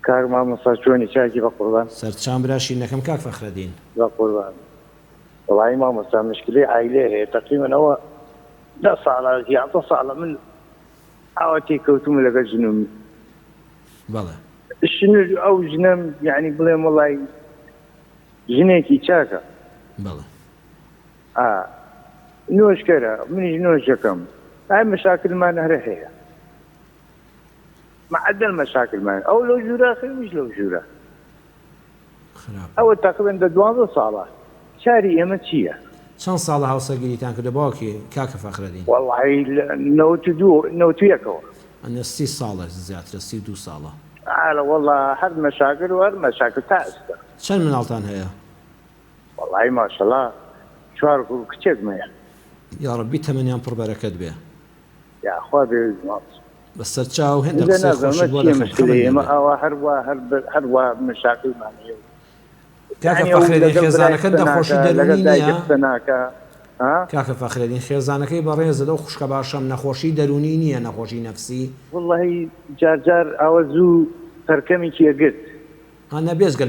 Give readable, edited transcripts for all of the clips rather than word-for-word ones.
کاک مامۆستا چۆنی چاکی بە قوربان سەرچاو براشینەکەم کاک فەخرەدین بە قوربان وڵی مامۆستا مشکلەی عایلێ هەیە تەقریبەنەوە 10 ساڵە 11 ساڵە من ئاوا تێکەوتومە لەگەڵ ژنومی بەڵێ ئەو ژنەم یعنی بڵێم وڵی ژنێکی چاکە بەڵێ نوۆشکەرە منیش نوۆژەکەم ئای مەشاکلمان هەرە هەیە معدل مەشاکلمان ئەو لەو ژوورە خەویش لەو ژوورە ئەوە تقریبەن 12 ساڵە چاری ئێمە چییە؟ چەند ساڵە هاوسەرگیریتان کردە باوکی کاکە فەخرەدین؟ وەڵی 92 ئەنە 30 ساڵە زیاترە 32 ساڵە وەڵا هەر مەشاکل و هەر مەشاکل تا ئێستا چەند مناڵتان هەیە؟ وەڵی ماشەڵا 4 کچێکمەیە یا ڕەبی تەمەنیان پڕبەرەکەت بێ یاخوا بێ بە سەرچاو هێندە قسەی خۆشت بۆ دەکەم ئەوە هەروە مەشاکلمان هەیە کاکە فەخرەدین خێزانەکەت نەخۆشی دەرونی نییە؟ کاکە فەخرەدین خێزانەکەی بەڕێزە لەو خوشکە باشەم نەخۆشی دەرونی نییە نەخۆشی نەفسی؟ وڵی جار ئەوە زوو پەرکەمێکی ئەگرت هەنە بێزگە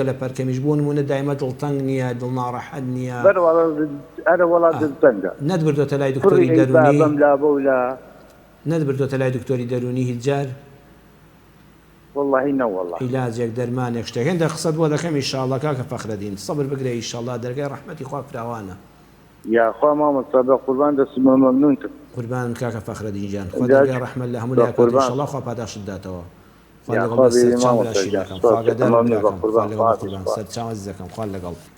لە پەرکەمیش بۆ نمونە دایمە دڵتەنگ نییە دڵ ناڕەحەت نییە ئەرە وڵات دڵتەنگە نەتبردۆتە لای دکتۆری دەرونی نەتبردۆتە لای دکتۆری دەرونی هیچ جار؟ والله نەوەڵا عیلاجێک دەرمانێک شتێک هێندە قسەت بۆ دەکەم ئینشاءڵڵا کاکە فەخرەدین سەبر بگرە ئینشاءڵڵا دەرگای ڕەحمەتی خوا فراوانە یاخوا مامۆستا بە قوربان دەستمە مەمنونتم قوربان کاکە فەخرەدین جان خوا دەرگای ڕەحمەت لە هەموو لایەکات ئینشاءڵڵا خوا پاداشت داتەوە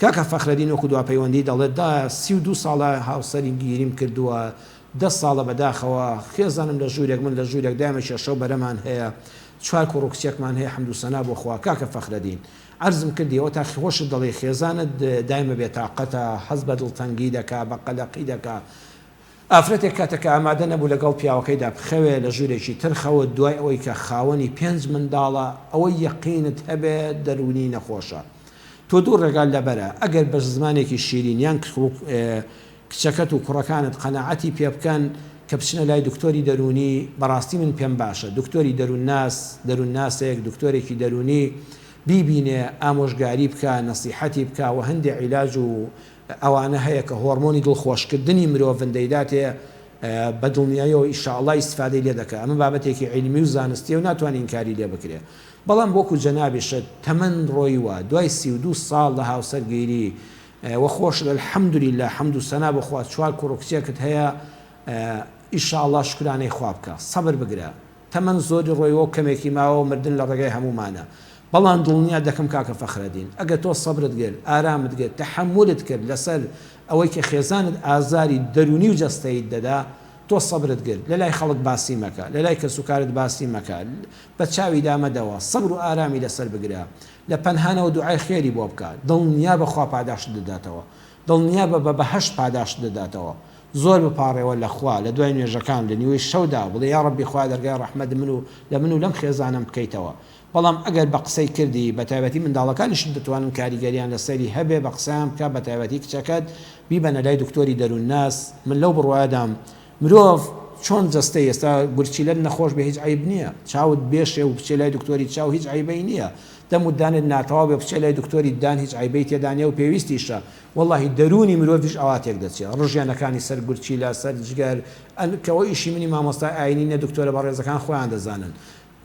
کاکە فەخرەدین وەکو دوا پەیوەندی دەڵێت دا 32 ساڵە هاوسەری گیریم کردووە 10 ساڵە بەداخەوە خێزانم لە ژوورێک من لە ژوورێک دایمە شەشەو بەرەمان هەیە 4 کوڕ و کچێکمان هەیە حەمد و سەنا بۆ خوا کاکە فەخرەدین عەرزم کردیەوە تا خۆشت دەڵێ خێزانت دایمە بێتاقەتە حەز بە دڵتەنگی دەکا بە قەلەقی دەکا ئافرەتێک کاتەکە ئامادە نەبوو لەگەڵ پیاوەکەیدا بخەوێ لە ژوورێکی ترخەوە دوای ئەوەی کە خاوەنی 5 منداڵە ئەوەی یەقینت هەبێت دەرونی نەخۆشە تۆ دوو ڕێگال لەبەرە ئەگەر بە زمانێکی شیرین یان کچەکەت و کوڕەکانت قەناعەتی پێ بکەن کە بچنە لای دکتۆری دەرونی بەڕاستی من پێم باشە دکتۆری دەرون ناسێک دکتۆرێکی دەرونی بیبینێ ئامۆژگاری بکە نەسیحەتی بکە و هەندێک عیلاج و ئەوانە هەیە کە هۆرمۆنی دڵخۆشکردنی مرۆڤندەیداتێ بە دڵنیاییەوە ئینشاءڵڵا ئیسفادەی لێ دەکات ئەمە بابەتێکی عیلمی و زانستی و ناتوانین ئینکاری لێ بکرێ بەڵام بۆکو جەنابیشت تەمەن ڕۆیوە دوای 32 ساڵ لە هاوسەرگیری وەخۆش الحەمدولیلا حەمد و سەنا بخوا 4 کوڕ و کچێکت هەیە ئینشاءڵڵا شکرانەی خوا بکە سەبر بگرە تەمەن زۆری ڕۆیەوە کەمێکی ماوە مردن لە ڕێگای هەمومانە بەڵام دڵنیا دەکەم کاکە فەخرەدین ئەگە تۆ سەبرت گرت ئارامت گرت تەحەمولت کرد لەسەر ئەوەی کە خێزانت ئازاری دەرونی و جەستەیت دەدا تۆ سەبرت گرت لە لای خەڵک باسی مەکە لە لای کەسوکارت باسی مەکە بە چاوی دامەدەوە سەبر و ئارامی لەسەر بگرە لە پەنهانەوە دوعای خێری بۆ بکە دڵنیا بەخوا پاداشت دەداتەوە دڵنیا بە بەهەشت پاداشت دەداتەوە زۆر بپارڕێەوە لە خوا لە دوای نوێژەکان لە نیوەی شەودا بڵێ یا ڕەبی خوا دەرگای ڕەحمەت من و لەم خێزانم بکەیتەوە بەڵام ئەگەر بە قسەی کردی بە تایبەتی منداڵەکانیش دەتوانن کاریگەریان لەسەری هەبێ بە قسەیان بکە بە تایبەتی کچەکەت بیبەنە لای دکتۆری دەرون ناس من لەو بڕوایدام مرۆڤ چۆن جەستەی ئێستا گورچیلەت نەخۆش بە هیچ عیب نییە چاوت بێشێ و بچێ لای دکتۆری چاو هیچ عیبەی نییە دەمودانت ناتەواو بێ بچێ لای دکتۆری دان هیچ عیبەی تێدانێ و پێویستیشە وەڵڵاهی دەرونی مرۆڤیش ئەواتێک دەچێت ڕژیانەکانی سەر گورچیلە سەر جگەر کەەوە ئیشی منی مامۆستا ئاینی نە دکتۆرە بەڕێزەکان خۆیان دەزانن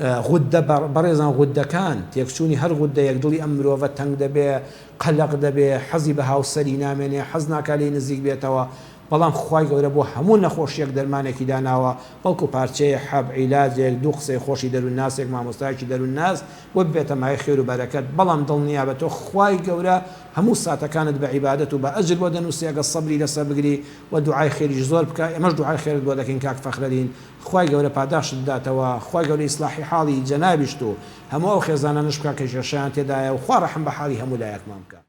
غودە بەڕێزان غودەکان تێکچوونی هەر غودە یەک دڵی ئەم مرۆڤە تەنگ دەبێ قەلەق دەبێ حەزی بە هاوسەری نامێنێ حەز ناکا لێی نزیک بێتەوە بەڵام خوای گەورە بۆ هەموو نەخۆشیەک دەرمانێکی داناوە بەڵکو پارچەیە حەب عیلاجێک دوو قسەی خۆشی دەرون ناسێک مامۆستایەکی دەرون ناس بۆ بێتە مای خێر و بەرەکەت بەڵام دڵنیا بە تۆ خوای گەورە هەموو ساتەکانت بە عیبادەت و بە ئەجر بۆ دەنووسی ئەگە سەبری لەسەر بگری و دوعای خێریش زۆر بکە ئێمەش دوعای خێرت بۆ دەکەین کاک فەخرەدین خوای گەورە پاداشت داتەوە خوای گەورە ئیسلاحی حاڵی جەنابیشت و هەموو ئەو خێزانانش بکە کە ژێشیان تێدایە و خوا ڕەحم بە حاڵی هەموو لایەکمان بکە